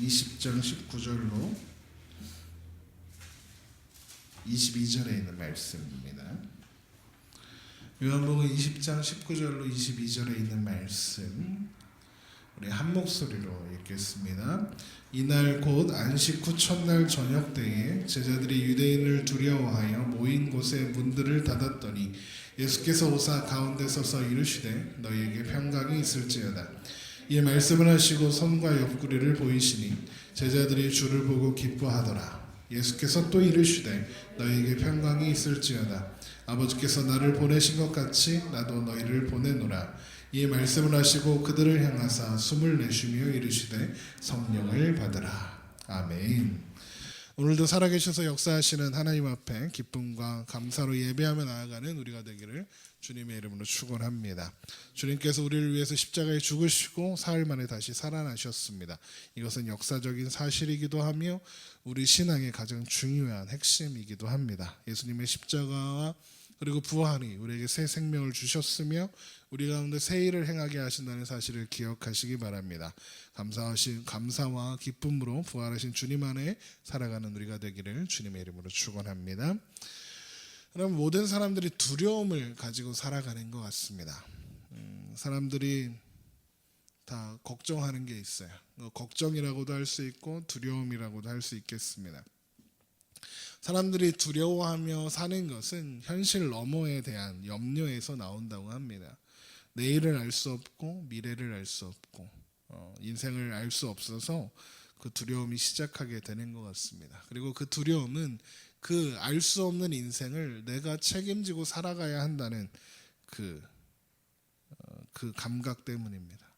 20장 19절로 22절에 있는 말씀입니다. 요한복음 20장 19절로 22절에 있는 말씀 우리 한 목소리로 읽겠습니다. 이날 곧 안식 후 첫날 저녁 때에 제자들이 유대인을 두려워하여 모인 곳에 문들을 닫았더니 예수께서 오사 가운데 서서 이르시되 너희에게 평강이 있을지어다. 이 말씀을 하시고 손과 옆구리를 보이시니 제자들이 주를 보고 기뻐하더라. 예수께서 또 이르시되 너희에게 평강이 있을지어다. 아버지께서 나를 보내신 것 같이 나도 너희를 보내노라. 이 말씀을 하시고 그들을 향하사 숨을 내쉬며 이르시되 성령을 받으라. 아멘. 오늘도 살아계셔서 역사하시는 하나님 앞에 기쁨과 감사로 예배하며 나아가는 우리가 되기를 주님의 이름으로 축원합니다. 주님께서 우리를 위해서 십자가에 죽으시고 사흘 만에 다시 살아나셨습니다. 이것은 역사적인 사실이기도 하며 우리 신앙의 가장 중요한 핵심이기도 합니다. 예수님의 십자가와 그리고 부활이 우리에게 새 생명을 주셨으며 우리 가운데 새 일을 행하게 하신다는 사실을 기억하시기 바랍니다. 감사와 기쁨으로 부활하신 주님 안에 살아가는 우리가 되기를 주님의 이름으로 축원합니다. 그럼 모든 사람들이 두려움을 가지고 살아가는 것 같습니다. 사람들이 다 걱정하는 게 있어요. 걱정이라고도 할 수 있고 두려움이라고도 할 수 있겠습니다. 사람들이 두려워하며 사는 것은 현실 너머에 대한 염려에서 나온다고 합니다. 내일을 알 수 없고 미래를 알 수 없고 인생을 알 수 없어서 그 두려움이 시작하게 되는 것 같습니다. 그리고 그 두려움은 그 알 수 없는 인생을 내가 책임지고 살아가야 한다는 그 감각 때문입니다.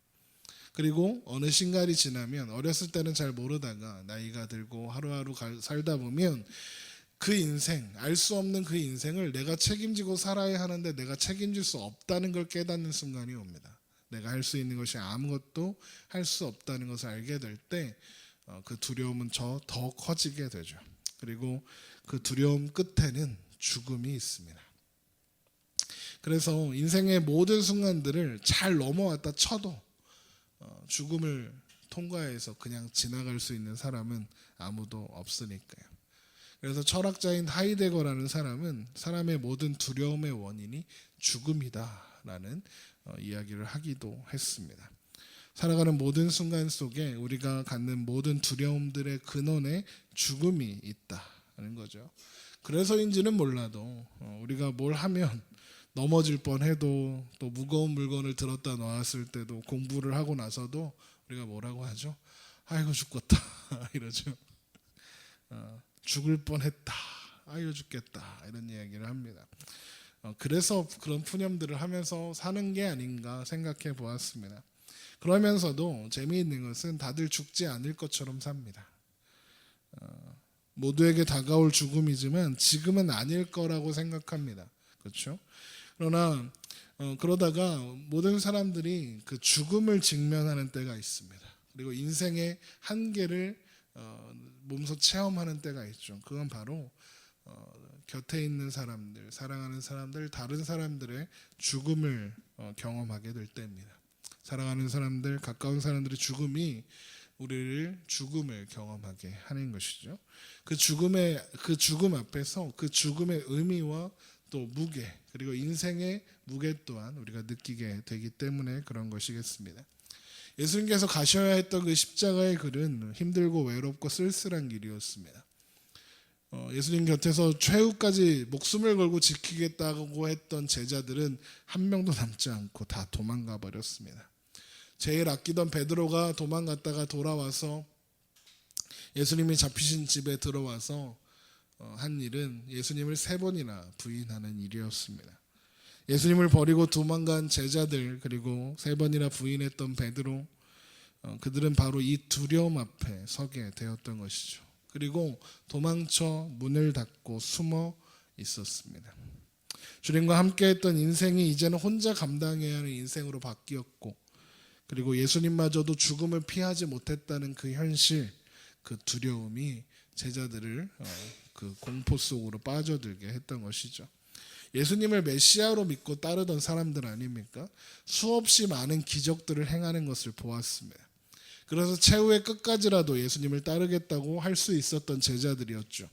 그리고 어느 순간이 지나면 어렸을 때는 잘 모르다가 나이가 들고 하루하루 살다 보면 그 인생, 알 수 없는 그 인생을 내가 책임지고 살아야 하는데 내가 책임질 수 없다는 걸 깨닫는 순간이 옵니다. 내가 할 수 있는 것이 아무것도 할 수 없다는 것을 알게 될 때 그 두려움은 더 커지게 되죠. 그리고 그 두려움 끝에는 죽음이 있습니다. 그래서 인생의 모든 순간들을 잘 넘어왔다 쳐도 죽음을 통과해서 그냥 지나갈 수 있는 사람은 아무도 없으니까요. 그래서 철학자인 하이데거라는 사람은 사람의 모든 두려움의 원인이 죽음이다라는 이야기를 하기도 했습니다. 살아가는 모든 순간 속에 우리가 갖는 모든 두려움들의 근원에 죽음이 있다는 거죠. 그래서인지는 몰라도 우리가 뭘 하면 넘어질 뻔해도 또 무거운 물건을 들었다 놨을 때도 공부를 하고 나서도 우리가 뭐라고 하죠? 아이고 죽겠다 이러죠. 죽을 뻔했다. 아이고 죽겠다. 이런 이야기를 합니다. 그래서 그런 푸념들을 하면서 사는 게 아닌가 생각해 보았습니다. 그러면서도 재미있는 것은 다들 죽지 않을 것처럼 삽니다. 모두에게 다가올 죽음이지만 지금은 아닐 거라고 생각합니다. 그렇죠? 그러나 그러다가 모든 사람들이 그 죽음을 직면하는 때가 있습니다. 그리고 인생의 한계를 몸소 체험하는 때가 있죠. 그건 바로 곁에 있는 사람들, 사랑하는 사람들, 다른 사람들의 죽음을 경험하게 될 때입니다. 사랑하는 사람들, 가까운 사람들의 죽음이 우리를 죽음을 경험하게 하는 것이죠. 그 죽음 앞에서 그 죽음의 의미와 또 무게, 그리고 인생의 무게 또한 우리가 느끼게 되기 때문에 그런 것이겠습니다. 예수님께서 가셔야 했던 그 십자가의 길은 힘들고 외롭고 쓸쓸한 길이었습니다. 예수님 곁에서 최후까지 목숨을 걸고 지키겠다고 했던 제자들은 한 명도 남지 않고 다 도망가 버렸습니다. 제일 아끼던 베드로가 도망갔다가 돌아와서 예수님이 잡히신 집에 들어와서 한 일은 예수님을 3번이나 부인하는 일이었습니다. 예수님을 버리고 도망간 제자들 그리고 3번이나 부인했던 베드로 그들은 바로 이 두려움 앞에 서게 되었던 것이죠. 그리고 도망쳐 문을 닫고 숨어 있었습니다. 주님과 함께했던 인생이 이제는 혼자 감당해야 하는 인생으로 바뀌었고 그리고 예수님마저도 죽음을 피하지 못했다는 그 현실, 그 두려움이 제자들을 그 공포 속으로 빠져들게 했던 것이죠. 예수님을 메시아로 믿고 따르던 사람들 아닙니까? 수없이 많은 기적들을 행하는 것을 보았습니다. 그래서 최후의 끝까지라도 예수님을 따르겠다고 할 수 있었던 제자들이었죠.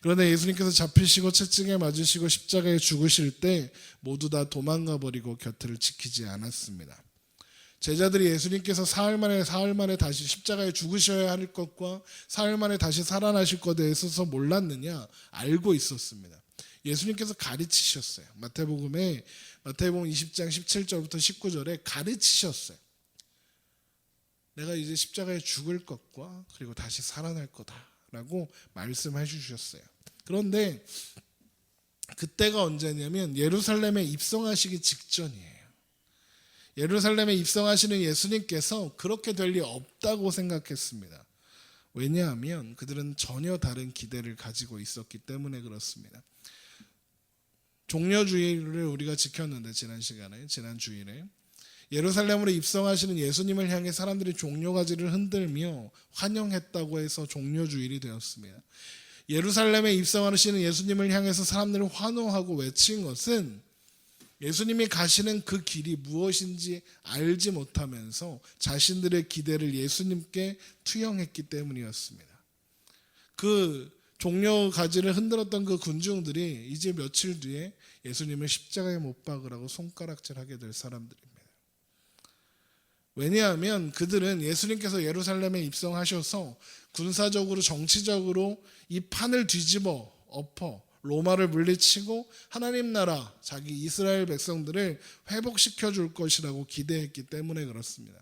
그런데 예수님께서 잡히시고 채찍에 맞으시고 십자가에 죽으실 때 모두 다 도망가 버리고 곁을 지키지 않았습니다. 제자들이 예수님께서 사흘 만에 다시 십자가에 죽으셔야 할 것과 사흘 만에 다시 살아나실 것에 있어서 몰랐느냐? 알고 있었습니다. 예수님께서 가르치셨어요. 마태복음 20장 17절부터 19절에 가르치셨어요. 내가 이제 십자가에 죽을 것과 그리고 다시 살아날 거다라고 말씀해 주셨어요. 그런데 그때가 언제냐면 예루살렘에 입성하시기 직전이에요. 예루살렘에 입성하시는 예수님께서 그렇게 될 리 없다고 생각했습니다. 왜냐하면 그들은 전혀 다른 기대를 가지고 있었기 때문에 그렇습니다. 종려주일을 우리가 지켰는데 지난 주일에 예루살렘으로 입성하시는 예수님을 향해 사람들이 종려가지를 흔들며 환영했다고 해서 종려주일이 되었습니다. 예루살렘에 입성하시는 예수님을 향해서 사람들이 환호하고 외친 것은 예수님이 가시는 그 길이 무엇인지 알지 못하면서 자신들의 기대를 예수님께 투영했기 때문이었습니다. 그 종려가지를 흔들었던 그 군중들이 이제 며칠 뒤에 예수님을 십자가에 못 박으라고 손가락질하게 될 사람들입니다. 왜냐하면 그들은 예수님께서 예루살렘에 입성하셔서 군사적으로 정치적으로 이 판을 뒤집어 엎어 로마를 물리치고 하나님 나라 자기 이스라엘 백성들을 회복시켜 줄 것이라고 기대했기 때문에 그렇습니다.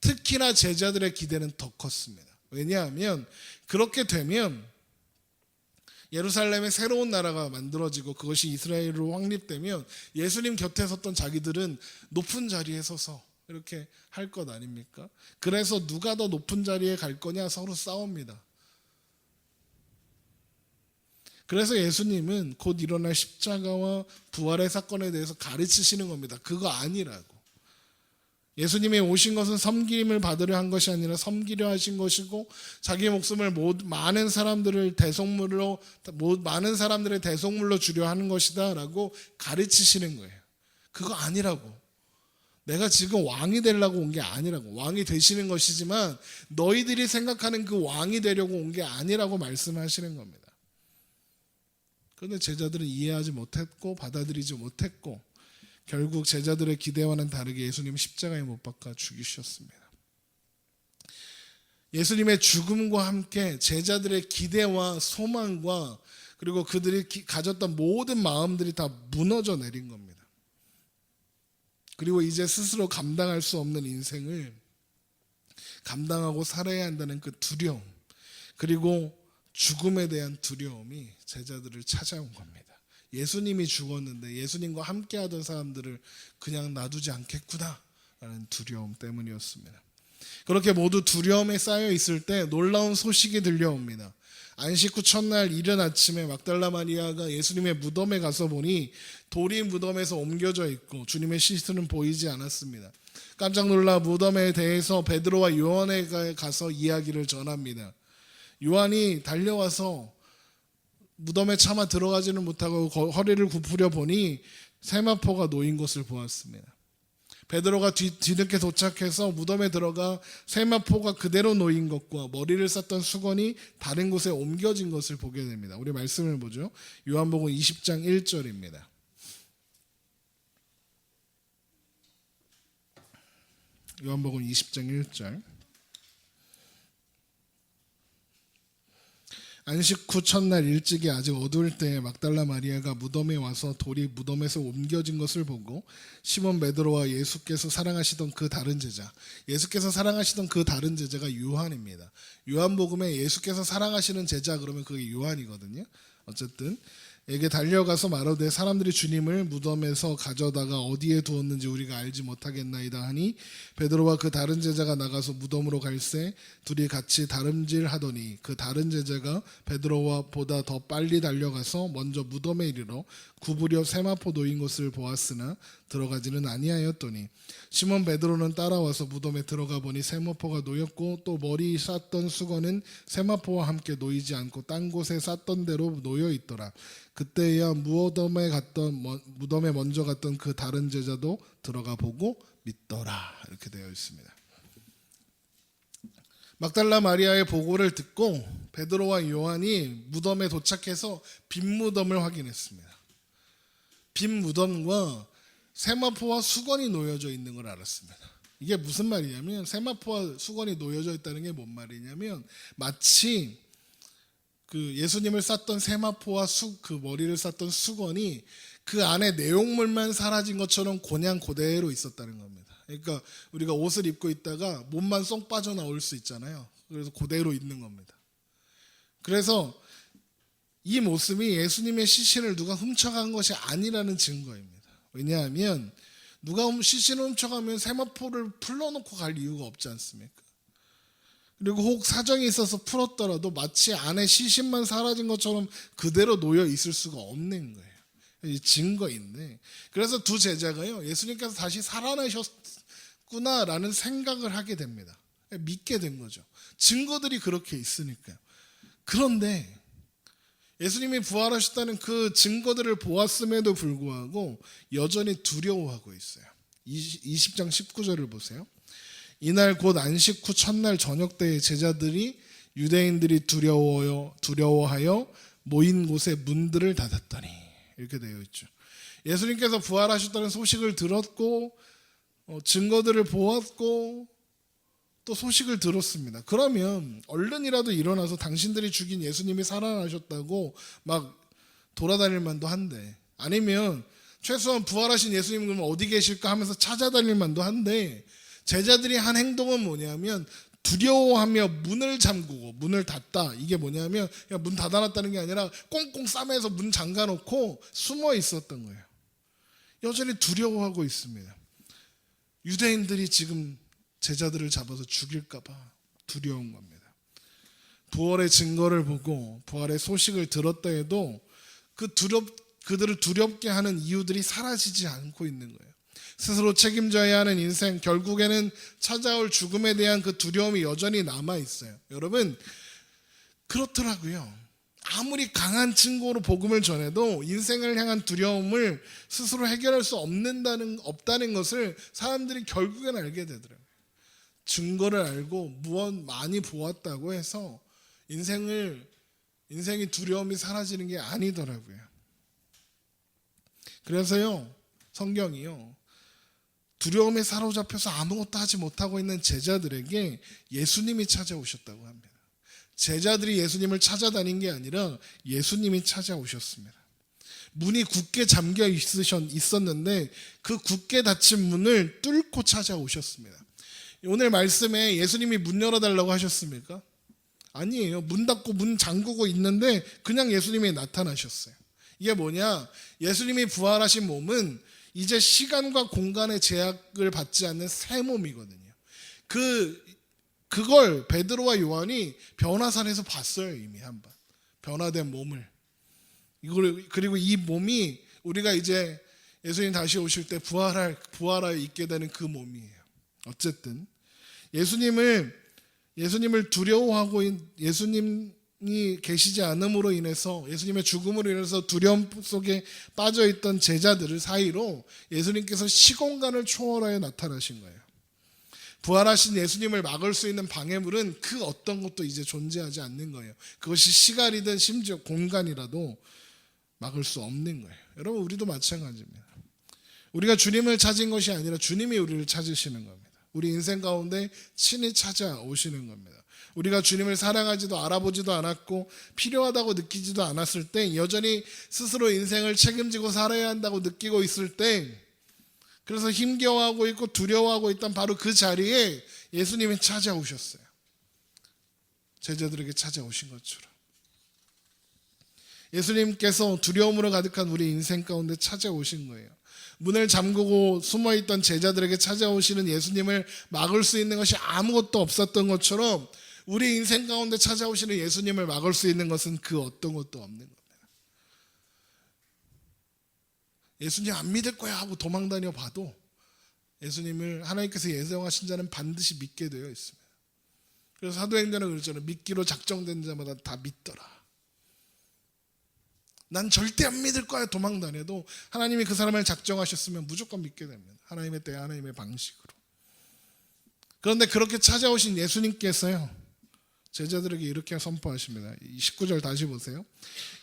특히나 제자들의 기대는 더 컸습니다. 왜냐하면 그렇게 되면 예루살렘에 새로운 나라가 만들어지고 그것이 이스라엘로 확립되면 예수님 곁에 섰던 자기들은 높은 자리에 서서 이렇게 할 것 아닙니까? 그래서 누가 더 높은 자리에 갈 거냐 서로 싸웁니다. 그래서 예수님은 곧 일어날 십자가와 부활의 사건에 대해서 가르치시는 겁니다. 그거 아니라고. 예수님이 오신 것은 섬김을 받으려 한 것이 아니라 섬기려 하신 것이고 자기 목숨을 많은 사람들의 대속물로 주려 하는 것이다 라고 가르치시는 거예요. 그거 아니라고. 내가 지금 왕이 되려고 온 게 아니라고. 왕이 되시는 것이지만 너희들이 생각하는 그 왕이 되려고 온 게 아니라고 말씀하시는 겁니다. 그런데 제자들은 이해하지 못했고 받아들이지 못했고 결국 제자들의 기대와는 다르게 예수님 십자가에 못 박아 죽이셨습니다. 예수님의 죽음과 함께 제자들의 기대와 소망과 그리고 그들이 가졌던 모든 마음들이 다 무너져 내린 겁니다. 그리고 이제 스스로 감당할 수 없는 인생을 감당하고 살아야 한다는 그 두려움, 그리고 죽음에 대한 두려움이 제자들을 찾아온 겁니다. 예수님이 죽었는데 예수님과 함께 하던 사람들을 그냥 놔두지 않겠구나 라는 두려움 때문이었습니다. 그렇게 모두 두려움에 쌓여 있을 때 놀라운 소식이 들려옵니다. 안식 후 첫날 이른 아침에 막달라 마리아가 예수님의 무덤에 가서 보니 돌이 무덤에서 옮겨져 있고 주님의 시신은 보이지 않았습니다. 깜짝 놀라 무덤에 대해서 베드로와 요한에게 가서 이야기를 전합니다. 요한이 달려와서 무덤에 차마 들어가지는 못하고 허리를 굽으려 보니 세마포가 놓인 것을 보았습니다. 베드로가 뒤늦게 도착해서 무덤에 들어가 세마포가 그대로 놓인 것과 머리를 쌌던 수건이 다른 곳에 옮겨진 것을 보게 됩니다. 우리 말씀을 보죠. 요한복음 20장 1절입니다. 요한복음 20장 1절. 안식 후 첫날 일찍이 아직 어두울 때에 막달라 마리아가 무덤에 와서 돌이 무덤에서 옮겨진 것을 보고 시몬 베드로와 예수께서 사랑하시던 그 다른 제자가 요한입니다. 요한복음에 예수께서 사랑하시는 제자 그러면 그게 요한이거든요. 어쨌든 에게 달려가서 말하되 사람들이 주님을 무덤에서 가져다가 어디에 두었는지 우리가 알지 못하겠나이다 하니 베드로와 그 다른 제자가 나가서 무덤으로 갈새 둘이 같이 다름질하더니 그 다른 제자가 베드로와 보다 더 빨리 달려가서 먼저 무덤에 이르러 구부려 세마포 놓인 것을 보았으나 들어가지는 아니하였더니 시몬 베드로는 따라와서 무덤에 들어가 보니 세마포가 놓였고 또 머리 쌌던 수건은 세마포와 함께 놓이지 않고 딴 곳에 쌌던 대로 놓여 있더라. 그때야 무덤에 먼저 갔던 그 다른 제자도 들어가 보고 믿더라. 이렇게 되어 있습니다. 막달라 마리아의 보고를 듣고 베드로와 요한이 무덤에 도착해서 빈 무덤을 확인했습니다. 빈 무덤과 세마포와 수건이 놓여져 있는 걸 알았습니다. 이게 무슨 말이냐면 세마포와 수건이 놓여져 있다는 게 뭔 말이냐면 마치 그 예수님을 쌌던 세마포와 그 머리를 쌌던 수건이 그 안에 내용물만 사라진 것처럼 그냥 그대로 있었다는 겁니다. 그러니까 우리가 옷을 입고 있다가 몸만 쏙 빠져나올 수 있잖아요. 그래서 그대로 있는 겁니다. 그래서 이 모습이 예수님의 시신을 누가 훔쳐간 것이 아니라는 증거입니다. 왜냐하면 누가 시신을 훔쳐가면 세마포를 풀러놓고 갈 이유가 없지 않습니까? 그리고 혹 사정이 있어서 풀었더라도 마치 안에 시신만 사라진 것처럼 그대로 놓여 있을 수가 없는 거예요. 이 증거인데, 그래서 두 제자가요, 예수님께서 다시 살아나셨구나라는 생각을 하게 됩니다. 믿게 된 거죠. 증거들이 그렇게 있으니까요. 그런데 예수님이 부활하셨다는 그 증거들을 보았음에도 불구하고 여전히 두려워하고 있어요. 20장 19절을 보세요. 이날 곧 안식 후 첫날 저녁 때에 제자들이 유대인들이 두려워하여 모인 곳에 문들을 닫았더니, 이렇게 되어 있죠. 예수님께서 부활하셨다는 소식을 들었고 증거들을 보았고 또 소식을 들었습니다. 그러면 얼른이라도 일어나서 당신들이 죽인 예수님이 살아나셨다고 막 돌아다닐 만도 한데, 아니면 최소한 부활하신 예수님 그러면 어디 계실까 하면서 찾아다닐 만도 한데, 제자들이 한 행동은 뭐냐면 두려워하며 문을 잠그고 문을 닫다. 이게 뭐냐면 그냥 문 닫아놨다는 게 아니라 꽁꽁 싸매서 문 잠가놓고 숨어 있었던 거예요. 여전히 두려워하고 있습니다. 유대인들이 지금 제자들을 잡아서 죽일까 봐 두려운 겁니다. 부활의 증거를 보고 부활의 소식을 들었다 해도 그들을 두렵게 하는 이유들이 사라지지 않고 있는 거예요. 스스로 책임져야 하는 인생, 결국에는 찾아올 죽음에 대한 그 두려움이 여전히 남아있어요. 여러분, 그렇더라고요. 아무리 강한 증거로 복음을 전해도 인생을 향한 두려움을 스스로 해결할 수 없다는 것을 사람들이 결국엔 알게 되더라고요. 증거를 알고 무엇 많이 보았다고 해서 인생이 두려움이 사라지는 게 아니더라고요. 그래서요, 성경이요, 두려움에 사로잡혀서 아무것도 하지 못하고 있는 제자들에게 예수님이 찾아오셨다고 합니다. 제자들이 예수님을 찾아다닌 게 아니라 예수님이 찾아오셨습니다. 문이 굳게 잠겨 있었는데 그 굳게 닫힌 문을 뚫고 찾아오셨습니다. 오늘 말씀에 예수님이 문 열어달라고 하셨습니까? 아니에요. 문 닫고 문 잠그고 있는데 그냥 예수님이 나타나셨어요. 이게 뭐냐? 예수님이 부활하신 몸은 이제 시간과 공간의 제약을 받지 않는 새 몸이거든요. 그걸 베드로와 요한이 변화산에서 봤어요. 이미 한번 변화된 몸을. 그리고 이 몸이 우리가 이제 예수님 다시 오실 때 부활하여 있게 되는 그 몸이에요. 어쨌든 예수님을 두려워하고 예수님이 계시지 않음으로 인해서, 예수님의 죽음으로 인해서 두려움 속에 빠져있던 제자들 사이로 예수님께서 시공간을 초월하여 나타나신 거예요. 부활하신 예수님을 막을 수 있는 방해물은 그 어떤 것도 이제 존재하지 않는 거예요. 그것이 시간이든 심지어 공간이라도 막을 수 없는 거예요. 여러분, 우리도 마찬가지입니다. 우리가 주님을 찾은 것이 아니라 주님이 우리를 찾으시는 겁니다. 우리 인생 가운데 친히 찾아오시는 겁니다. 우리가 주님을 사랑하지도 알아보지도 않았고 필요하다고 느끼지도 않았을 때, 여전히 스스로 인생을 책임지고 살아야 한다고 느끼고 있을 때, 그래서 힘겨워하고 있고 두려워하고 있던 바로 그 자리에 예수님이 찾아오셨어요. 제자들에게 찾아오신 것처럼 예수님께서 두려움으로 가득한 우리 인생 가운데 찾아오신 거예요. 문을 잠그고 숨어있던 제자들에게 찾아오시는 예수님을 막을 수 있는 것이 아무것도 없었던 것처럼 우리 인생 가운데 찾아오시는 예수님을 막을 수 있는 것은 그 어떤 것도 없는 겁니다. 예수님 안 믿을 거야 하고 도망다녀 봐도 예수님을 하나님께서 예정하신 자는 반드시 믿게 되어 있습니다. 그래서 사도행전에 그랬잖아요. 믿기로 작정된 자마다 다 믿더라. 난 절대 안 믿을 거야 도망다녀도 하나님이 그 사람을 작정하셨으면 무조건 믿게 됩니다. 하나님의 때, 하나님의 방식으로. 그런데 그렇게 찾아오신 예수님께서요, 제자들에게 이렇게 선포하십니다. 19절 다시 보세요.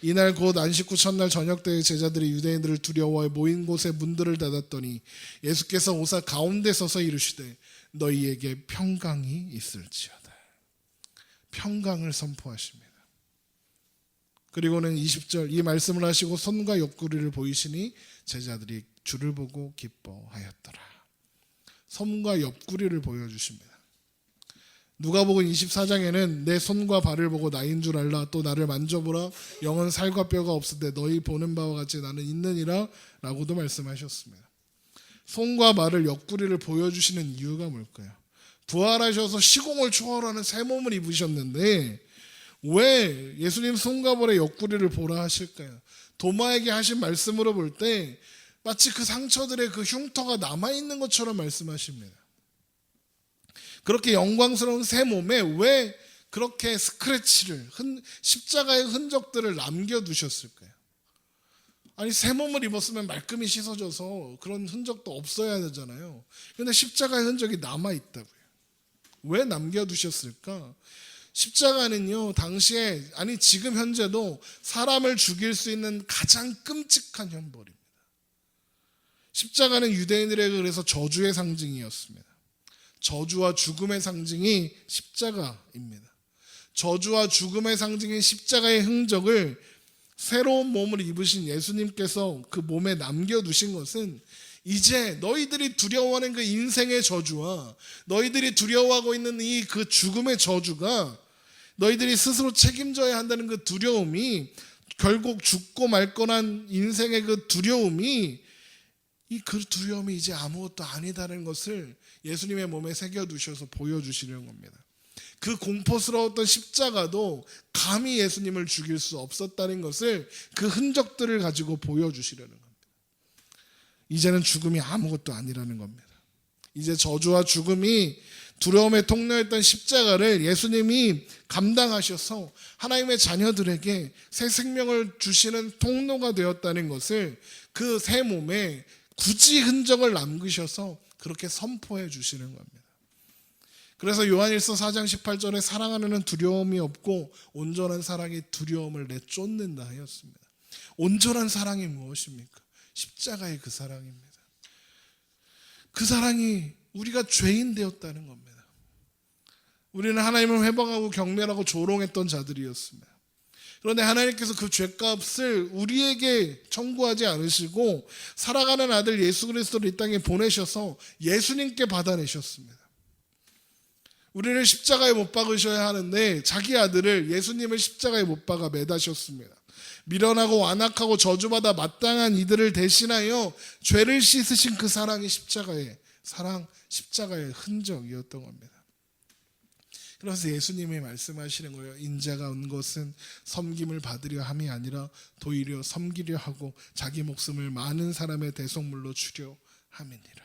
이날 곧 안식 후 첫날 저녁 때에 제자들이 유대인들을 두려워해 모인 곳에 문들을 닫았더니 예수께서 오사 가운데 서서 이르시되 너희에게 평강이 있을지어다. 평강을 선포하십니다. 그리고는 20절 이 말씀을 하시고 손과 옆구리를 보이시니 제자들이 주를 보고 기뻐하였더라. 손과 옆구리를 보여주십니다. 누가복음 24장에는 내 손과 발을 보고 나인 줄 알라. 또 나를 만져보라. 영은 살과 뼈가 없으되 너희 보는 바와 같이 나는 있느니라 라고도 말씀하셨습니다. 손과 발을 옆구리를 보여주시는 이유가 뭘까요? 부활하셔서 시공을 초월하는 새 몸을 입으셨는데 왜 예수님 손과 발의 옆구리를 보라 하실까요? 도마에게 하신 말씀으로 볼 때 마치 그 상처들의 그 흉터가 남아있는 것처럼 말씀하십니다. 그렇게 영광스러운 새 몸에 왜 그렇게 스크래치를 십자가의 흔적들을 남겨두셨을까요? 아니 새 몸을 입었으면 말끔히 씻어져서 그런 흔적도 없어야 되잖아요. 그런데 십자가의 흔적이 남아있다고요. 왜 남겨두셨을까? 십자가는요 당시에 아니 지금 현재도 사람을 죽일 수 있는 가장 끔찍한 형벌입니다. 십자가는 유대인들에게 그래서 저주의 상징이었습니다. 저주와 죽음의 상징이 십자가입니다. 저주와 죽음의 상징인 십자가의 흔적을 새로운 몸을 입으신 예수님께서 그 몸에 남겨두신 것은 이제 너희들이 두려워하는 그 인생의 저주와 너희들이 두려워하고 있는 이 그 죽음의 저주가 너희들이 스스로 책임져야 한다는 그 두려움이 결국 죽고 말 거란 인생의 그 두려움이 그 두려움이 이제 아무것도 아니다는 것을 예수님의 몸에 새겨두셔서 보여주시려는 겁니다. 그 공포스러웠던 십자가도 감히 예수님을 죽일 수 없었다는 것을 그 흔적들을 가지고 보여주시려는 겁니다. 이제는 죽음이 아무것도 아니라는 겁니다. 이제 저주와 죽음이 두려움의 통로였던 십자가를 예수님이 감당하셔서 하나님의 자녀들에게 새 생명을 주시는 통로가 되었다는 것을 그 새 몸에 굳이 흔적을 남기셔서 그렇게 선포해 주시는 겁니다. 그래서 요한일서 4장 18절에 사랑하는 이는 두려움이 없고 온전한 사랑이 두려움을 내쫓는다 하였습니다. 온전한 사랑이 무엇입니까? 십자가의 그 사랑입니다. 그 사랑이 우리가 죄인 되었다는 겁니다. 우리는 하나님을 회방하고 경멸하고 조롱했던 자들이었습니다. 그런데 하나님께서 그 죄값을 우리에게 청구하지 않으시고 살아가는 아들 예수 그리스도를 이 땅에 보내셔서 예수님께 받아내셨습니다. 우리를 십자가에 못 박으셔야 하는데 자기 아들을 예수님을 십자가에 못 박아 매다셨습니다. 미련하고 완악하고 저주받아 마땅한 이들을 대신하여 죄를 씻으신 그 사랑이 십자가의 사랑, 십자가의 흔적이었던 겁니다. 그래서 예수님이 말씀하시는 거예요. 인자가 온 것은 섬김을 받으려 함이 아니라 도리어 섬기려 하고 자기 목숨을 많은 사람의 대속물로 주려 함이니라.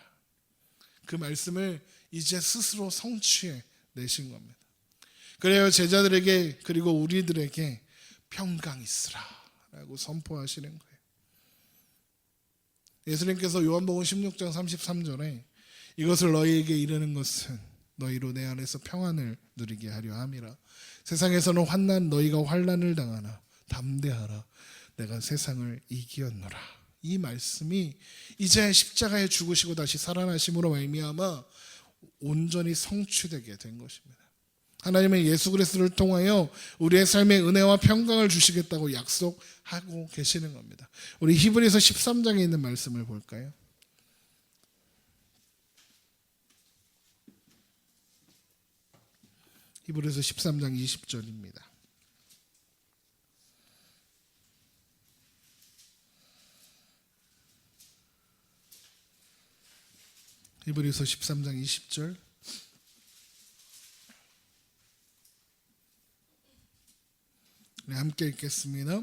그 말씀을 이제 스스로 성취해 내신 겁니다. 그래요 제자들에게 그리고 우리들에게 평강 있으라 라고 선포하시는 거예요. 예수님께서 요한복음 16장 33절에 이것을 너희에게 이르는 것은 너희로 내 안에서 평안을 누리게 하려 함이라. 세상에서는 환난 너희가 환난을 당하나 담대하라 내가 세상을 이기었노라. 이 말씀이 이제 십자가에 죽으시고 다시 살아나심으로 말미암아 온전히 성취되게 된 것입니다. 하나님은 예수 그리스도를 통하여 우리의 삶에 은혜와 평강을 주시겠다고 약속하고 계시는 겁니다. 우리 히브리서 13장에 있는 말씀을 볼까요? 히브리서 13장 20절입니다. 히브리서 13장 20절 함께 읽겠습니다.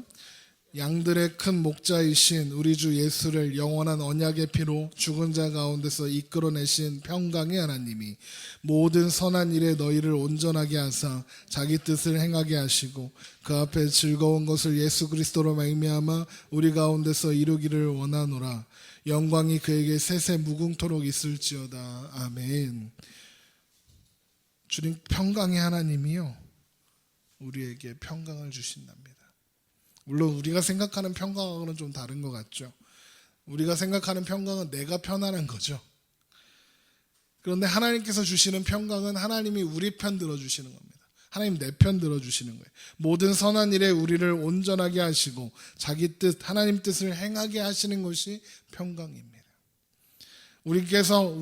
양들의 큰 목자이신 우리 주 예수를 영원한 언약의 피로 죽은 자 가운데서 이끌어내신 평강의 하나님이 모든 선한 일에 너희를 온전하게 하사 자기 뜻을 행하게 하시고 그 앞에 즐거운 것을 예수 그리스도로 말미암아 우리 가운데서 이루기를 원하노라. 영광이 그에게 세세 무궁토록 있을지어다. 아멘. 주님 평강의 하나님이요 우리에게 평강을 주신답니다. 물론 우리가 생각하는 평강하고는 좀 다른 것 같죠. 우리가 생각하는 평강은 내가 편안한 거죠. 그런데 하나님께서 주시는 평강은 하나님이 우리 편 들어주시는 겁니다. 하나님 내 편 들어주시는 거예요. 모든 선한 일에 우리를 온전하게 하시고 자기 뜻, 하나님 뜻을 행하게 하시는 것이 평강입니다.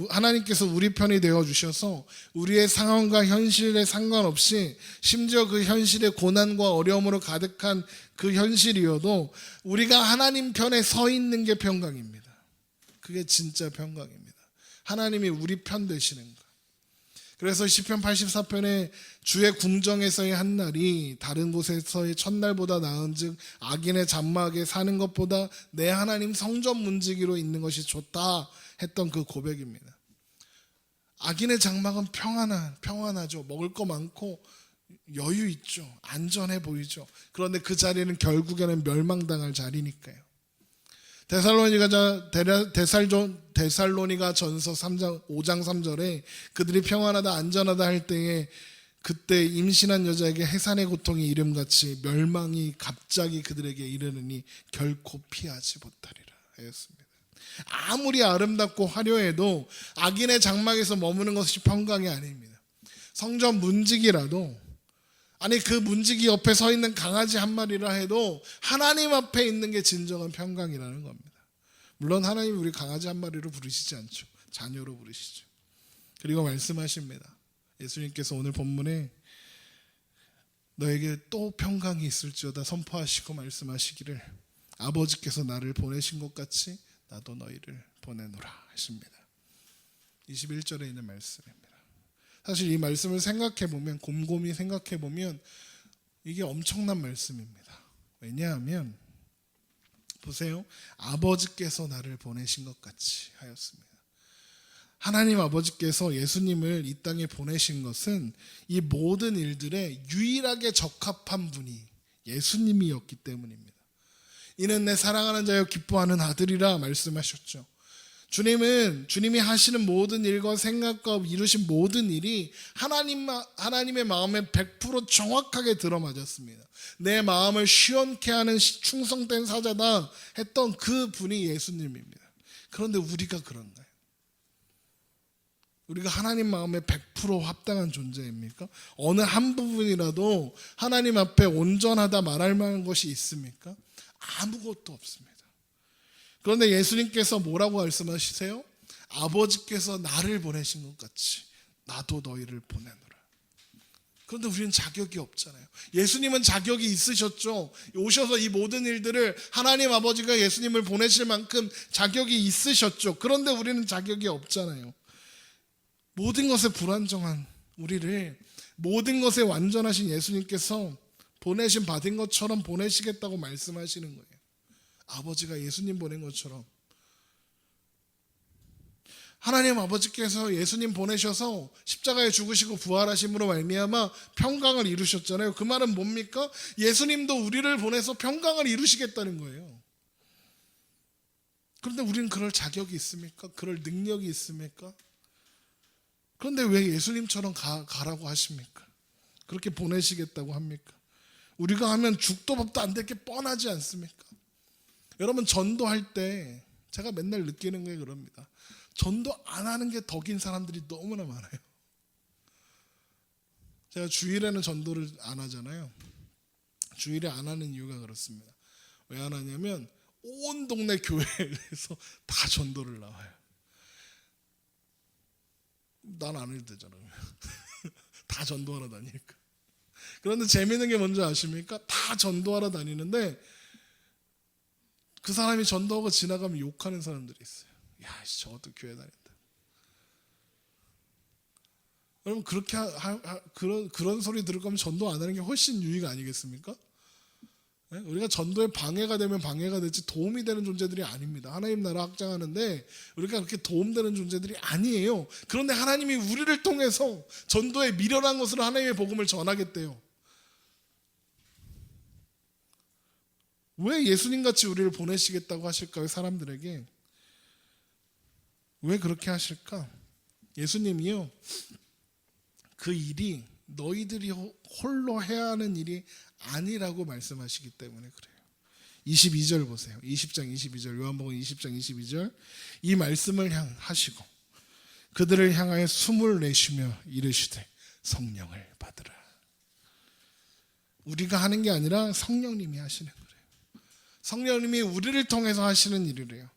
하나님께서 우리 편이 되어주셔서 우리의 상황과 현실에 상관없이 심지어 그 현실의 고난과 어려움으로 가득한 그 현실이어도 우리가 하나님 편에 서 있는 게 평강입니다. 그게 진짜 평강입니다. 하나님이 우리 편 되시는 것. 그래서 시편 84편에 주의 궁정에서의 한 날이 다른 곳에서의 첫날보다 나은즉 악인의 장막에 사는 것보다 내 하나님 성전 문지기로 있는 것이 좋다 했던 그 고백입니다. 악인의 장막은 평안하죠. 먹을 거 많고 여유 있죠. 안전해 보이죠. 그런데 그 자리는 결국에는 멸망당할 자리니까요. 데살로니가 전서 5장 3절에 그들이 평안하다 안전하다 할 때에 그때 임신한 여자에게 해산의 고통이 이름같이 멸망이 갑자기 그들에게 이르느니 결코 피하지 못하리라 하였습니다. 아무리 아름답고 화려해도 악인의 장막에서 머무는 것이 평강이 아닙니다. 성전 문지기라도 아니 그 문지기 옆에 서 있는 강아지 한 마리라 해도 하나님 앞에 있는 게 진정한 평강이라는 겁니다. 물론 하나님이 우리 강아지 한 마리로 부르시지 않죠. 자녀로 부르시죠. 그리고 말씀하십니다. 예수님께서 오늘 본문에 너에게 또 평강이 있을지어다 선포하시고 말씀하시기를 아버지께서 나를 보내신 것 같이 나도 너희를 보내노라 하십니다. 21절에 있는 말씀입니다. 사실 이 말씀을 생각해보면 곰곰이 생각해보면 이게 엄청난 말씀입니다. 왜냐하면 보세요. 아버지께서 나를 보내신 것 같이 하였습니다. 하나님 아버지께서 예수님을 이 땅에 보내신 것은 이 모든 일들에 유일하게 적합한 분이 예수님이었기 때문입니다. 이는 내 사랑하는 자여 기뻐하는 아들이라 말씀하셨죠. 주님이 하시는 모든 일과 생각과 이루신 모든 일이 하나님의 마음에 100% 정확하게 들어맞았습니다. 내 마음을 시원케 하는 충성된 사자다 했던 그 분이 예수님입니다. 그런데 우리가 그런가요? 우리가 하나님 마음에 100% 합당한 존재입니까? 어느 한 부분이라도 하나님 앞에 온전하다 말할 만한 것이 있습니까? 아무것도 없습니다. 그런데 예수님께서 뭐라고 말씀하시세요? 아버지께서 나를 보내신 것 같이 나도 너희를 보내노라. 그런데 우리는 자격이 없잖아요. 예수님은 자격이 있으셨죠. 오셔서 이 모든 일들을 하나님 아버지가 예수님을 보내실 만큼 자격이 있으셨죠. 그런데 우리는 자격이 없잖아요. 모든 것에 불완전한 우리를 모든 것에 완전하신 예수님께서 보내신 받은 것처럼 보내시겠다고 말씀하시는 거예요. 아버지가 예수님 보낸 것처럼 하나님 아버지께서 예수님 보내셔서 십자가에 죽으시고 부활하심으로 말미암아 평강을 이루셨잖아요. 그 말은 뭡니까? 예수님도 우리를 보내서 평강을 이루시겠다는 거예요. 그런데 우리는 그럴 자격이 있습니까? 그럴 능력이 있습니까? 그런데 왜 예수님처럼 가라고 하십니까? 그렇게 보내시겠다고 합니까? 우리가 하면 죽도 밥도 안 될 게 뻔하지 않습니까? 여러분 전도할 때 제가 맨날 느끼는 게 그럽니다. 전도 안 하는 게 덕인 사람들이 너무나 많아요. 제가 주일에는 전도를 안 하잖아요. 주일에 안 하는 이유가 그렇습니다. 왜 안 하냐면 온 동네 교회에서 다 전도를 나와요. 난 안 해도 되잖아요. 다 전도하러 다니니까. 그런데 재미있는 게 뭔지 아십니까? 다 전도하러 다니는데 그 사람이 전도하고 지나가면 욕하는 사람들이 있어요. 야, 저것도 교회 다닌다. 여러분 그렇게 그런 소리 들을 거면 전도 안 하는 게 훨씬 유익 아니겠습니까? 네? 우리가 전도에 방해가 되면 방해가 되지 도움이 되는 존재들이 아닙니다. 하나님 나라 확장하는데 우리가 그렇게 도움되는 존재들이 아니에요. 그런데 하나님이 우리를 통해서 전도에 미련한 것으로 하나님의 복음을 전하겠대요. 왜 예수님같이 우리를 보내시겠다고 하실까요? 사람들에게 왜 그렇게 하실까? 예수님이요 그 일이 너희들이 홀로 해야 하는 일이 아니라고 말씀하시기 때문에 그래요. 22절 보세요. 20장 22절, 요한복음 20장 22절. 이 말씀을 하시고 그들을 향하여 숨을 내쉬며 이르시되 성령을 받으라. 우리가 하는 게 아니라 성령님이 하시는 거예요. 성령님이 우리를 통해서 하시는 일이래요.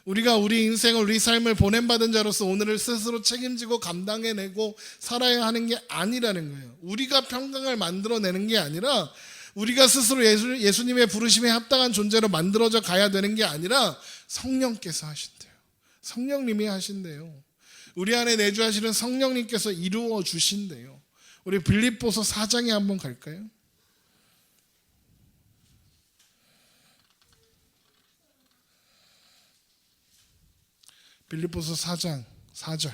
우리가 우리 인생을, 우리 삶을 보냄받은 자로서 오늘을 스스로 책임지고 감당해내고 살아야 하는 게 아니라는 거예요. 우리가 평강을 만들어내는 게 아니라 우리가 스스로 예수님의 부르심에 합당한 존재로 만들어져 가야 되는 게 아니라 성령께서 하신대요. 성령님이 하신대요. 우리 안에 내주하시는 성령님께서 이루어 주신대요. 우리 빌립보서 4장에 한번 갈까요? 빌립보서 4장 4절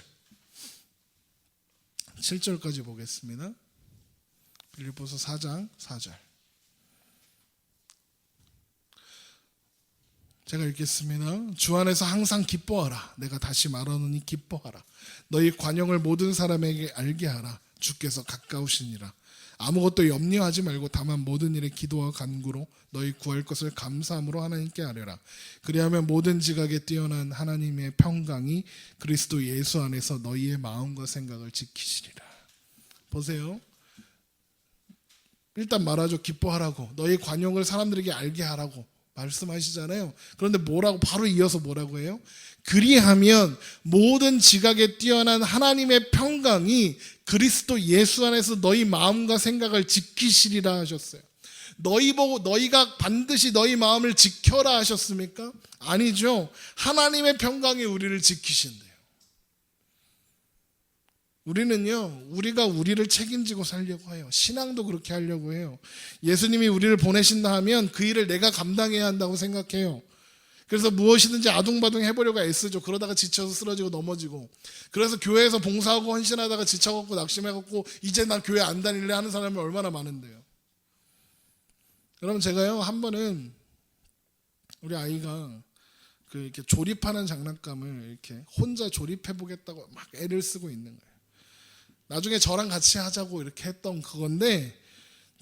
7절까지 보겠습니다. 빌립보서 4장 4절 제가 읽겠습니다. 주 안에서 항상 기뻐하라. 내가 다시 말하노니 기뻐하라. 너희 관용을 모든 사람에게 알게 하라. 주께서 가까우시니라. 아무것도 염려하지 말고 다만 모든 일에 기도와 간구로 너희 구할 것을 감사함으로 하나님께 아뢰라. 그리하면 모든 지각에 뛰어난 하나님의 평강이 그리스도 예수 안에서 너희의 마음과 생각을 지키시리라. 보세요. 일단 말하죠. 기뻐하라고. 너희 관용을 사람들에게 알게 하라고 말씀하시잖아요. 그런데 뭐라고 바로 이어서 뭐라고 해요? 그리하면 모든 지각에 뛰어난 하나님의 평강이 그리스도 예수 안에서 너희 마음과 생각을 지키시리라 하셨어요. 너희 보고 너희가 반드시 너희 마음을 지켜라 하셨습니까? 아니죠. 하나님의 평강이 우리를 지키신대요. 우리는요, 우리가 우리를 책임지고 살려고 해요. 신앙도 그렇게 하려고 해요. 예수님이 우리를 보내신다 하면 그 일을 내가 감당해야 한다고 생각해요. 그래서 무엇이든지 아둥바둥 해보려고 애쓰죠. 그러다가 지쳐서 쓰러지고 넘어지고. 그래서 교회에서 봉사하고 헌신하다가 지쳐갖고 낙심해갖고 이제 난 교회 안 다닐래 하는 사람이 얼마나 많은데요. 여러분, 제가요 한 번은 우리 아이가 이렇게 조립하는 장난감을 이렇게 혼자 조립해보겠다고 막 애를 쓰고 있는 거예요. 나중에 저랑 같이 하자고 이렇게 했던 그건데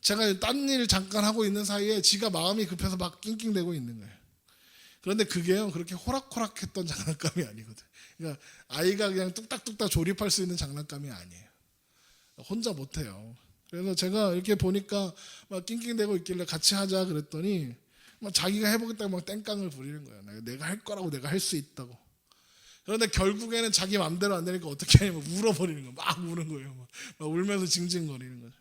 제가 딴 일 잠깐 하고 있는 사이에 지가 마음이 급해서 막 낑낑대고 있는 거예요. 그런데 그게요 그렇게 호락호락했던 장난감이 아니거든. 그러니까 아이가 그냥 뚝딱뚝딱 조립할 수 있는 장난감이 아니에요. 혼자 못해요. 그래서 제가 이렇게 보니까 막 낑낑대고 있길래 같이 하자 그랬더니 막 자기가 해보겠다고 막 땡깡을 부리는 거예요. 내가 할 거라고, 내가 할 수 있다고. 그런데 결국에는 자기 마음대로 안 되니까 어떻게 하냐면 울어버리는 거예요. 막 우는 거예요. 막 울면서 징징거리는 거죠.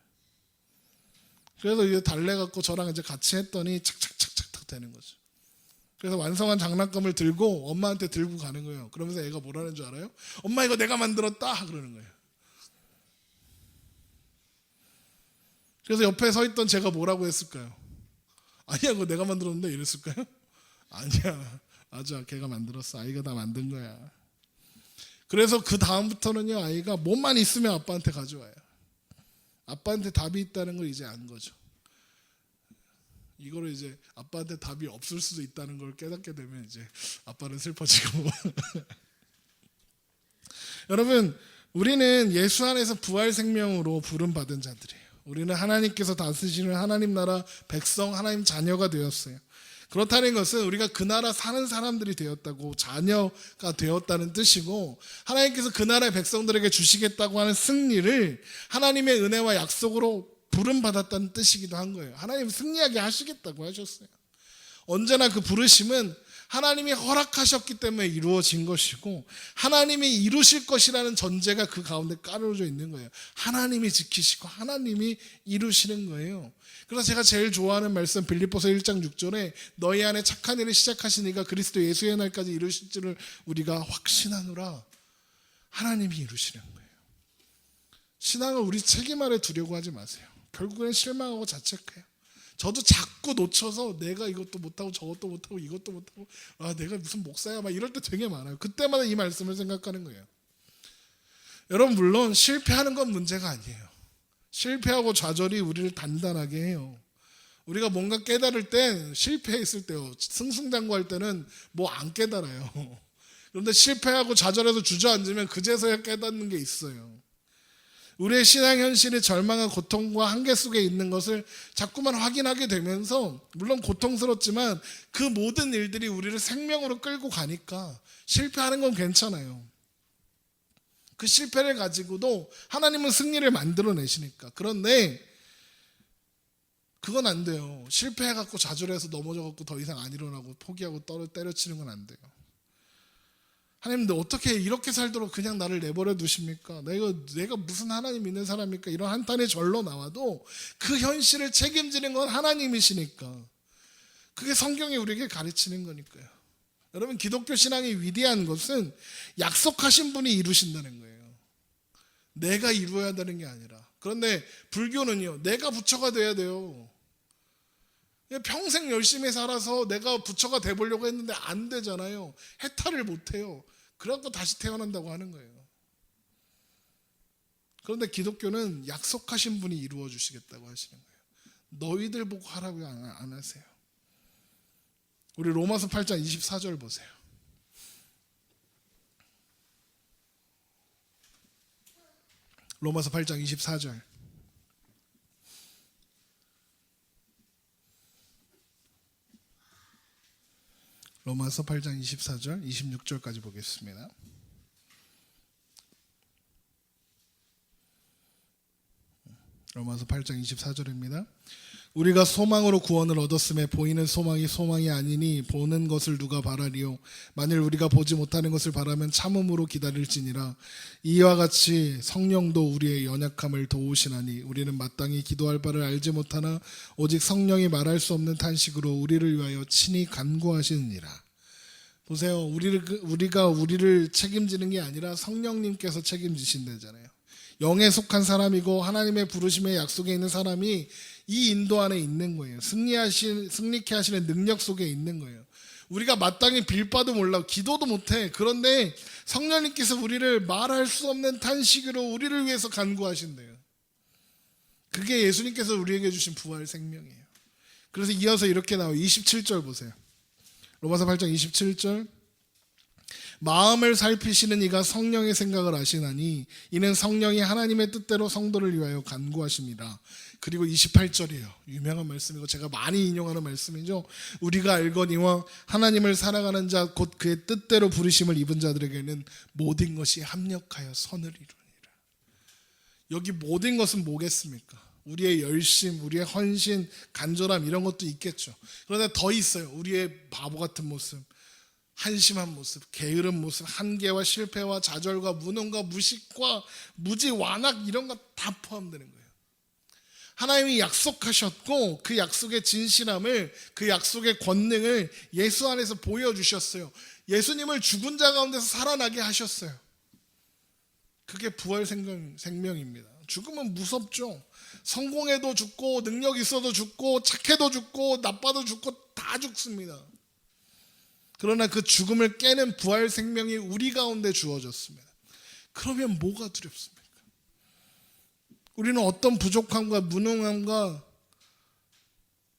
그래서 이제 달래갖고 저랑 이제 같이 했더니 착착착착 되는 거죠. 그래서 완성한 장난감을 들고 엄마한테 들고 가는 거예요. 그러면서 애가 뭐라는 줄 알아요? 엄마 이거 내가 만들었다 그러는 거예요. 그래서 옆에 서 있던 제가 뭐라고 했을까요? 아니야 그거 내가 만들었는데 이랬을까요? 아니야 맞아 걔가 만들었어. 아이가 다 만든 거야. 그래서 그 다음부터는요 아이가 뭐만 있으면 아빠한테 가져와요. 아빠한테 답이 있다는 걸 이제 안 거죠. 이거를 이제 아빠한테 답이 없을 수도 있다는 걸 깨닫게 되면 이제 아빠는 슬퍼지고 여러분 우리는 예수 안에서 부활 생명으로 부름받은 자들이에요. 우리는 하나님께서 다스리시는 하나님 나라 백성, 하나님 자녀가 되었어요. 그렇다는 것은 우리가 그 나라 사는 사람들이 되었다고, 자녀가 되었다는 뜻이고, 하나님께서 그 나라의 백성들에게 주시겠다고 하는 승리를 하나님의 은혜와 약속으로 부름받았다는 뜻이기도 한 거예요. 하나님 승리하게 하시겠다고 하셨어요. 언제나 그 부르심은 하나님이 허락하셨기 때문에 이루어진 것이고 하나님이 이루실 것이라는 전제가 그 가운데 깔아져 있는 거예요. 하나님이 지키시고 하나님이 이루시는 거예요. 그래서 제가 제일 좋아하는 말씀 빌립보서 1장 6절에 너희 안에 착한 일을 시작하신 이가 그리스도 예수의 날까지 이루실 줄을 우리가 확신하노라. 하나님이 이루시는 거예요. 신앙을 우리 책임 아래 두려고 하지 마세요. 결국엔 실망하고 자책해요. 저도 자꾸 놓쳐서 내가 이것도 못하고 저것도 못하고 이것도 못하고 내가 무슨 목사야 막 이럴 때 되게 많아요. 그때마다 이 말씀을 생각하는 거예요. 여러분 물론 실패하는 건 문제가 아니에요. 실패하고 좌절이 우리를 단단하게 해요. 우리가 뭔가 깨달을 때 실패했을 때요. 승승장구할 때는 뭐 안 깨달아요. 그런데 실패하고 좌절해서 주저앉으면 그제서야 깨닫는 게 있어요. 우리의 신앙 현실이 절망과 고통과 한계 속에 있는 것을 자꾸만 확인하게 되면서, 물론 고통스럽지만 그 모든 일들이 우리를 생명으로 끌고 가니까 실패하는 건 괜찮아요. 그 실패를 가지고도 하나님은 승리를 만들어내시니까. 그런데 그건 안 돼요. 실패해갖고 좌절해서 넘어져갖고 더 이상 안 일어나고 포기하고 때려치는 건 안 돼요. 하나님, 어떻게 이렇게 살도록 그냥 나를 내버려 두십니까? 내가 무슨 하나님 믿는 사람입니까? 이런 한탄의 절로 나와도 그 현실을 책임지는 건 하나님이시니까. 그게 성경이 우리에게 가르치는 거니까요. 여러분, 기독교 신앙이 위대한 것은 약속하신 분이 이루신다는 거예요. 내가 이루어야 되는 게 아니라. 그런데 불교는요, 내가 부처가 돼야 돼요. 평생 열심히 살아서 내가 부처가 돼보려고 했는데 안 되잖아요. 해탈을 못해요. 그래갖고 다시 태어난다고 하는 거예요. 그런데 기독교는 약속하신 분이 이루어 주시겠다고 하시는 거예요. 너희들 보고 하라고 안 하세요. 우리 로마서 8장 24절 보세요. 로마서 8장 24절. 로마서 8장 24절, 26절까지 보겠습니다. 로마서 8장 24절입니다. 우리가 소망으로 구원을 얻었음에 보이는 소망이 소망이 아니니 보는 것을 누가 바라리요. 만일 우리가 보지 못하는 것을 바라면 참음으로 기다릴지니라. 이와 같이 성령도 우리의 연약함을 도우시나니 우리는 마땅히 기도할 바를 알지 못하나 오직 성령이 말할 수 없는 탄식으로 우리를 위하여 친히 간구하시느니라. 보세요. 우리가 우리를 책임지는 게 아니라 성령님께서 책임지신다잖아요. 영에 속한 사람이고 하나님의 부르심의 약속에 있는 사람이 이 인도 안에 있는 거예요. 승리케 하시는 능력 속에 있는 거예요. 우리가 마땅히 빌 바도 몰라, 기도도 못해. 그런데 성령님께서 우리를 말할 수 없는 탄식으로 우리를 위해서 간구하신대요. 그게 예수님께서 우리에게 주신 부활 생명이에요. 그래서 이어서 이렇게 나와요. 27절 보세요. 로마서 8장 27절. 마음을 살피시는 이가 성령의 생각을 아시나니 이는 성령이 하나님의 뜻대로 성도를 위하여 간구하십니다. 그리고 28절이에요. 유명한 말씀이고 제가 많이 인용하는 말씀이죠. 우리가 알거니와 하나님을 사랑하는 자 곧 그의 뜻대로 부르심을 입은 자들에게는 모든 것이 합력하여 선을 이루니라. 여기 모든 것은 뭐겠습니까? 우리의 열심, 우리의 헌신, 간절함 이런 것도 있겠죠. 그런데 더 있어요. 우리의 바보 같은 모습, 한심한 모습, 게으른 모습, 한계와 실패와 좌절과 무능과 무식과 무지, 완악 이런 거 다 포함되는 거예요. 하나님이 약속하셨고 그 약속의 진실함을, 그 약속의 권능을 예수 안에서 보여주셨어요. 예수님을 죽은 자 가운데서 살아나게 하셨어요. 그게 부활 생명입니다. 죽으면 무섭죠. 성공해도 죽고 능력 있어도 죽고 착해도 죽고 나빠도 죽고 다 죽습니다. 그러나 그 죽음을 깨는 부활 생명이 우리 가운데 주어졌습니다. 그러면 뭐가 두렵습니까? 우리는 어떤 부족함과 무능함과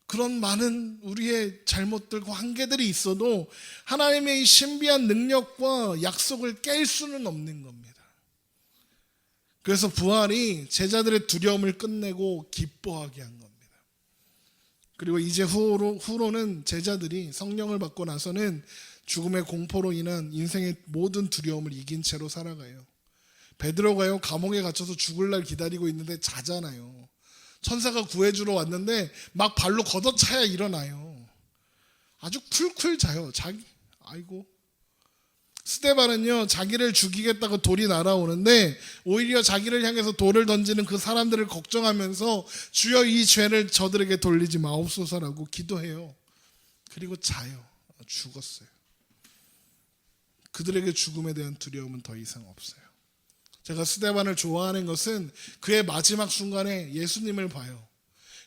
그런 많은 우리의 잘못들과 한계들이 있어도 하나님의 이 신비한 능력과 약속을 깰 수는 없는 겁니다. 그래서 부활이 제자들의 두려움을 끝내고 기뻐하게 한 겁니다. 그리고 이제 후로는 제자들이 성령을 받고 나서는 죽음의 공포로 인한 인생의 모든 두려움을 이긴 채로 살아가요. 베드로가요, 감옥에 갇혀서 죽을 날 기다리고 있는데 자잖아요. 천사가 구해주러 왔는데 막 발로 걷어차야 일어나요. 아주 쿨쿨 자요. 아이고. 스데반은요, 자기를 죽이겠다고 돌이 날아오는데 오히려 자기를 향해서 돌을 던지는 그 사람들을 걱정하면서 주여 이 죄를 저들에게 돌리지 마옵소서라고 기도해요. 그리고 자요. 죽었어요. 그들에게 죽음에 대한 두려움은 더 이상 없어요. 제가 스데반을 좋아하는 것은 그의 마지막 순간에 예수님을 봐요.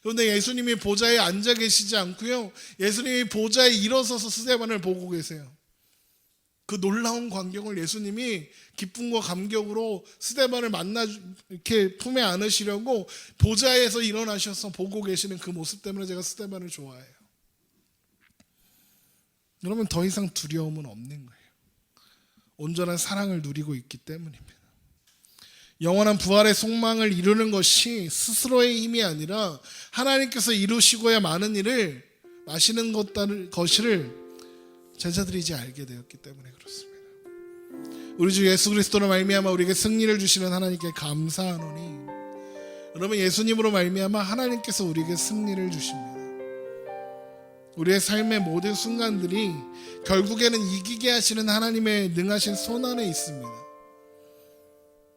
그런데 예수님이 보좌에 앉아 계시지 않고요, 예수님이 보좌에 일어서서 스데반을 보고 계세요. 그 놀라운 광경을 예수님이 기쁨과 감격으로 스데반을 만나 이렇게 품에 안으시려고 보좌에서 일어나셔서 보고 계시는 그 모습 때문에 제가 스데반을 좋아해요. 여러분, 더 이상 두려움은 없는 거예요. 온전한 사랑을 누리고 있기 때문입니다. 영원한 부활의 속망을 이루는 것이 스스로의 힘이 아니라 하나님께서 이루시고야 많은 일을 마시는 것을 제자들이 이제 알게 되었기 때문에 그렇습니다. 우리 주 예수 그리스도로 말미암아 우리에게 승리를 주시는 하나님께 감사하노니, 여러분, 예수님으로 말미암아 하나님께서 우리에게 승리를 주십니다. 우리의 삶의 모든 순간들이 결국에는 이기게 하시는 하나님의 능하신 손 안에 있습니다.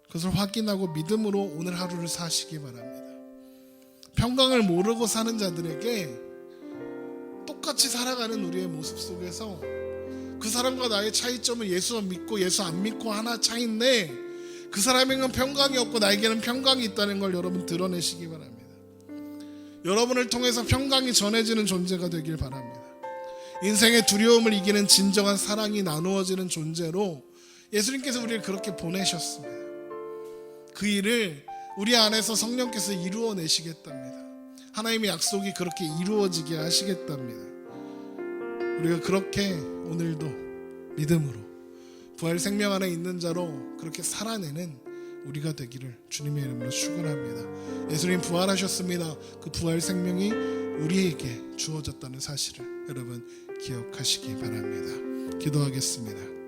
그것을 확인하고 믿음으로 오늘 하루를 사시기 바랍니다. 평강을 모르고 사는 자들에게 똑같이 살아가는 우리의 모습 속에서 그 사람과 나의 차이점은 예수 믿고 예수 안 믿고 하나 차이인데, 그 사람에게는 평강이 없고 나에게는 평강이 있다는 걸 여러분 드러내시기 바랍니다. 여러분을 통해서 평강이 전해지는 존재가 되길 바랍니다. 인생의 두려움을 이기는 진정한 사랑이 나누어지는 존재로 예수님께서 우리를 그렇게 보내셨습니다. 그 일을 우리 안에서 성령께서 이루어내시겠답니다. 하나님의 약속이 그렇게 이루어지게 하시겠답니다. 우리가 그렇게 오늘도 믿음으로 부활 생명 안에 있는 자로 그렇게 살아내는 우리가 되기를 주님의 이름으로 축원합니다. 예수님 부활하셨습니다. 그 부활 생명이 우리에게 주어졌다는 사실을 여러분 기억하시기 바랍니다. 기도하겠습니다.